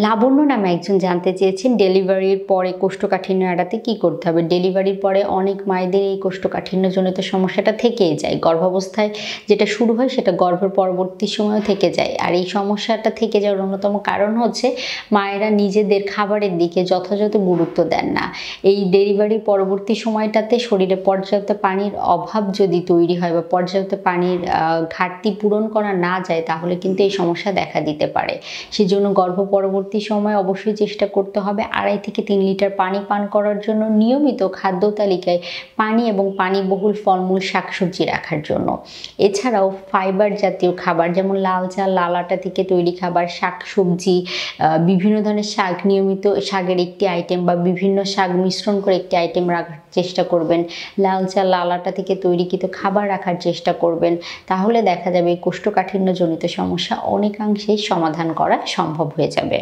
লাবণ্য নামে একজন জানতে চেয়েছেন ডেলিভারির পরে কোষ্ঠকাঠিন্য এড়াতে কি করতে হবে। ডেলিভারির পরে অনেক মায়েদের এই কোষ্ঠকাঠিন্যজনিত সমস্যাটা থেকেই যায়। গর্ভাবস্থায় যেটা শুরু হয় সেটা গর্ভের পরবর্তী সময়ও থেকে যায়। আর এই সমস্যাটা থেকে যাওয়ার অন্যতম কারণ হচ্ছে মায়েরা নিজেদের খাবারের দিকে যথাযথ গুরুত্ব দেন না। এই ডেলিভারির পরবর্তী সময়টাতে শরীরে পর্যাপ্ত পানির অভাব যদি তৈরি হয় বা পর্যাপ্ত পানির ঘাটতি পূরণ করা না যায় তাহলে কিন্তু এই সমস্যা দেখা দিতে পারে। সেজন্য গর্ভ পরবর্তী সময় অবশ্যই চেষ্টা করতে হবে 2.5 থেকে 3 লিটার পানি পান করার জন্য, নিয়মিত খাদ্য তালিকায় পানি এবং পানিবহুল ফলমূল শাকসবজি রাখার জন্য। এছাড়াও ফাইবার জাতীয় খাবার যেমন লাল চাল, লাল আটা থেকে তৈরি খাবার, শাকসবজি, বিভিন্ন ধরনের শাক, নিয়মিত শাকের একটি আইটেম বা বিভিন্ন শাক মিশ্রণ করে একটি আইটেম রাখার চেষ্টা করবেন। লাল চাল, লাল আটা থেকে তৈরিকৃত খাবার রাখার চেষ্টা করবেন। তাহলে দেখা যাবে এই কোষ্ঠকাঠিন্যজনিত সমস্যা অনেকাংশেই সমাধান করা সম্ভব হয়ে যাবে।